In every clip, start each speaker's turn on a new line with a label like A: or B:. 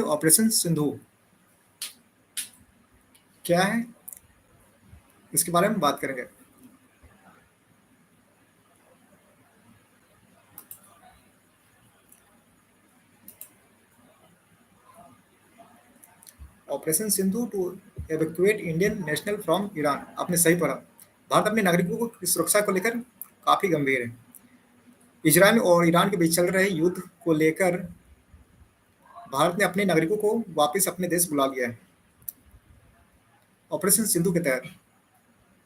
A: Operation Sindhu क्या है, इसके बारे में बात करेंगे। Operation Sindhu to evacuate Indian national from Iran. आपने सही पढ़ा। भारत अपने नागरिकों की सुरक्षा को लेकर काफी गंभीर है। इजरायल और ईरान के बीच चल रहे युद्ध को लेकर भारत ने अपने नागरिकों को वापस अपने देश बुला लिया है। ऑपरेशन सिंधु के तहत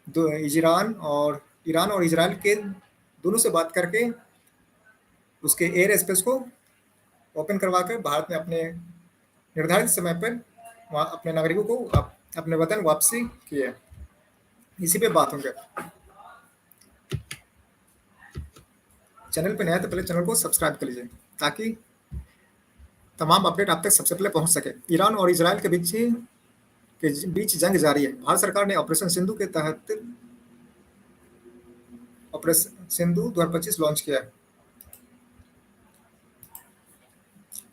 A: दो ईरान और इजरायल के दोनों से बात करके उसके एयर स्पेस को ओपन करवाकर भारत ने अपने निर्धारित समय पर अपने नागरिकों को अपने वतन वापसी की है। इसी पे बात होंगे। चैनल पे नया तो पहले चैनल को सब्सक्राइब कर लीजिए ताकि तमाम अपडेट आप तक सबसे पहले पहुंच सके। ईरान और इजरायल के बीच जंग जारी है। भारत सरकार ने ऑपरेशन सिंधु के तहत ऑपरेशन सिंधु 2025 लॉन्च किया है।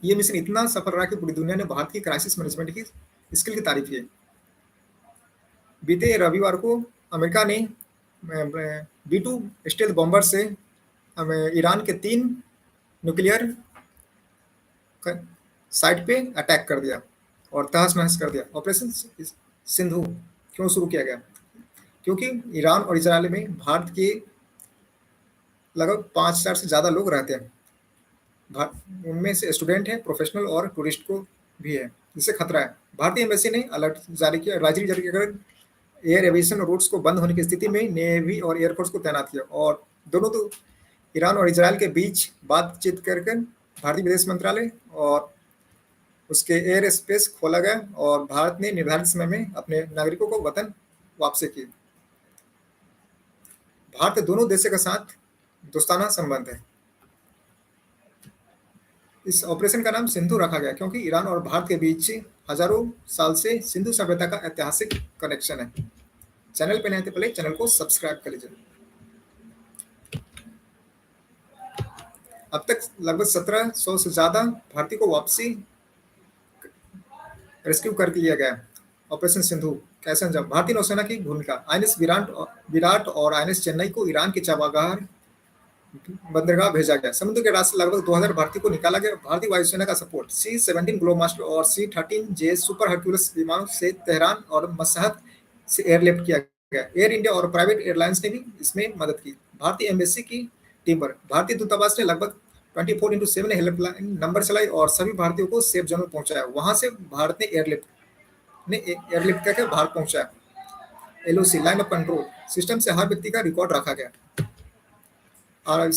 A: ये मिशन इतना सफल रहा कि पूरी दुनिया ने भारत की क्राइसिस मैनेजमेंट की स्किल की तारीफ की। बीते रविवार को अमेरिका ने B-2 स्टेल्थ बॉम्बर से ईरान के 3 न्यूक्लियर साइट पे अटैक कर दिया और तहस नहस कर दिया। ऑपरेशन सिंधु क्यों शुरू किया गया? क्योंकि ईरान और इजरायल में भारत के लगभग 5,000 से ज़्यादा लोग रहते हैं। उनमें से स्टूडेंट है, प्रोफेशनल और टूरिस्ट को भी है, जिससे खतरा है। भारतीय एम्बेसी ने अलर्ट जारी किया, एडवाइजरी जारी कर एयर एविएशन रूट्स को बंद होने की स्थिति में नेवी और एयरफोर्स को तैनात किया। और दोनों तो ईरान और इजरायल के बीच बातचीत कर भारतीय विदेश मंत्रालय और उसके एयर स्पेस खोला गया और भारत ने निर्धारित समय में अपने नागरिकों को वतन वापसी की। भारत दोनों देशों के साथ दोस्ताना संबंध है। इस ऑपरेशन का नाम सिंधु रखा गया क्योंकि ईरान और भारत के बीच हजारों साल से सिंधु सभ्यता का ऐतिहासिक कनेक्शन है। चैनल पे नए थे पहले चैनल को सब्सक्राइब कर लीजिए। अब तक लगभग 1700 से ज्यादा भारतीयों को वापसी रेस्क्यू कर लिया गया। ऑपरेशन सिंधु कैसे अंजाम? भारतीय नौसेना की भूमिका। आईएनएस विराट और आईएनएस चेन्नई को ईरान के चाबहार बंदरगाह भेजा गया। समुद्र के रास्ते लगभग 2000 भारतीयों को निकाला गया। भारतीय वायुसेना का सपोर्ट C-17 ग्लोबमास्टर और C-13J सुपर हर्क्यूलिस विमानों से तेहरान और मशहद से एयरलिफ्ट किया गया। एयर इंडिया और प्राइवेट एयरलाइंस ने भी इसमें मदद की। भारतीय एम्बेसी की टीम पर भारतीय दूतावास ने लगभग 24/7 हेल्पलाइन नंबर चलाई और सभी भारतीयों को सेफ जोन में पहुंचाया। वहां से भारत ने एयरलिफ्ट करके भारत पहुंचाया। LOC line of control system से हर व्यक्ति का रिकॉर्ड रखा गया। और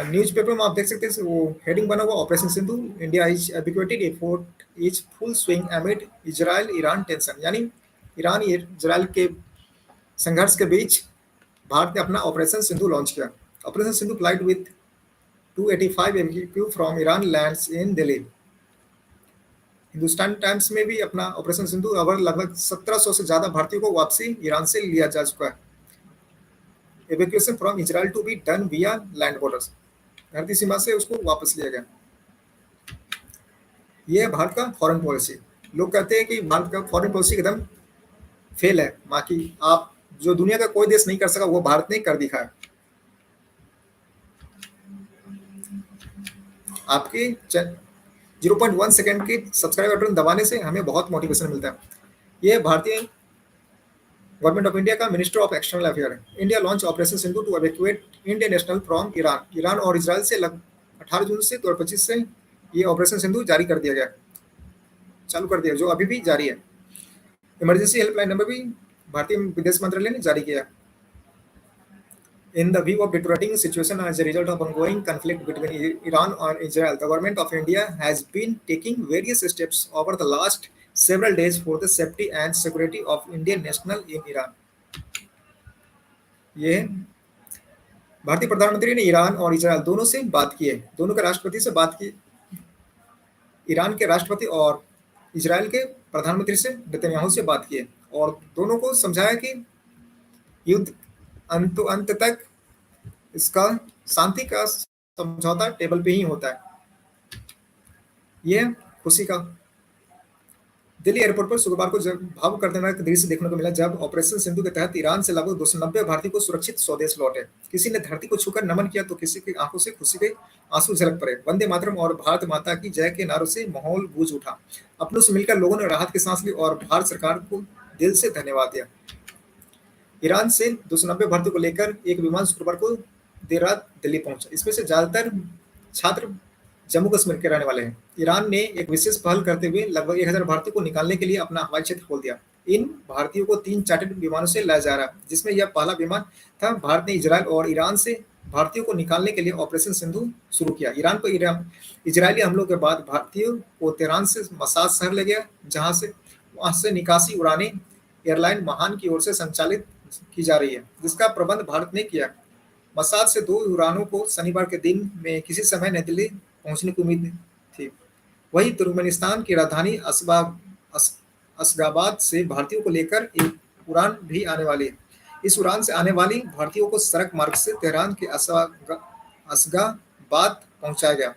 A: न्यूज़पेपर में आप देख सकते हैं वो हेडिंग बना हुआ operation Sindhu India is evacuated effort is full swing amid Israel Iran tension. यानी ईरान इजराइल के संघर्ष के बीच भारत ने अपना ऑपरेशन सिंधु लॉन्च किया। ऑपरेशन सिंधु फ्लाइट विथ 285 एमक्यू from Iran lands in Delhi. Hindustan Times में भी अपना ऑपरेशन सिंधु अब लगभग 1700 से ज्यादा भारतीयों को वापसी ईरान से लिया जा चुका है। Evacuation from Israel to be done via land borders. धरती सीमा से उसको वापस लिया गया। यह है भारत का फॉरेन पॉलिसी। लोग कहते हैं कि भारत का फॉरेन पॉलिसी एकदम फेल है। बाकी आप जो दुनिया का कोई देश नहीं कर सका वो भारत ने कर दिखाया। आपके 0.1 सेकंड के सब्सक्राइब बटन दबाने से हमें बहुत मोटिवेशन मिलता है। यह भारतीय गवर्नमेंट ऑफ इंडिया का मिनिस्टर ऑफ एक्सटर्नल अफेयर है। India launch operation Sindhu to evacuate Indian national from Iran. Iran और इजरायल से 18 जून से 2025 से ये ऑपरेशन सिंधु जारी कर दिया गया, चालू कर दिया, जो अभी भी जारी है। इमरजेंसी हेल्पलाइन नंबर भी भारतीय विदेश मंत्रालय ने जारी किया। In the view of deteriorating situation as a result of ongoing conflict between Iran and Israel, the government of India has been taking various steps over the last several days for the safety and security of Indian national in Iran. ये भारतीय प्रधानमंत्री ने Iran और Israel दोनों से बात की है। दोनों के राष्ट्रपति से बात की। ईरान के राष्ट्रपति और इजरायल के प्रधानमंत्री से नेतन्याहू से बात की है और दोनों को समझाया कि युद्ध अंत तक इसका शांति का समझौता टेबल पे ही होता है। यह खुशी का दिल्ली एयरपोर्ट पर शुक्रवार को जब भावुक कर देने वाला दृश्य देखने को मिला जब ऑपरेशन सिंधु के तहत ईरान से लगभग 290 भारतीय को सुरक्षित स्वदेश लौटे। किसी ने धरती को छूकर नमन किया तो किसी की आंखों से खुशी के आंसू झलक पड़े। वंदे मातरम और भारत माता की जय के नारों से माहौल गूंज उठा। अपनों से मिलकर लोगों ने राहत की सांस ली और भारत सरकार को दिल से धन्यवाद दिया। ईरान से 290 भारतीयों को लेकर एक विमान शुक्रवार को देर रात दिल्ली पहुंचा। इसमें से ज्यादातर छात्र जम्मू कश्मीर के रहने वाले हैं। ईरान ने एक विशेष पहल करते हुए लगभग 1000 भारतीयों को निकालने के लिए अपना हवाई क्षेत्र खोल दिया। इन भारतीयों को 3 चार्टर्ड विमानों से लाया जा रहा है, जिसमें यह पहला विमान था। भारत ने इजरायल और ईरान से भारतीयों को निकालने के लिए ऑपरेशन सिंधु शुरू किया। ईरान पर इजरायली हमलों के बाद भारतीयों को तेहरान से मसाद शहर ले गया, वहां से निकासी उड़ानें एयरलाइन महान की ओर से संचालित की जा रही है, जिसका प्रबंध भारत ने किया। मसाद से 2 उड़ानों को शनिवार के दिन में किसी समय नई दिल्ली पहुंचने की उम्मीद थी। वहीं तुर्कमेनिस्तान की राजधानी अशगाबाद से भारतीयों को लेकर एक उड़ान भी आने वाली है। इस उड़ान से आने वाली भारतीयों को सड़क मार्ग से तेहरान के अशगाबाद पहुंचाया गया।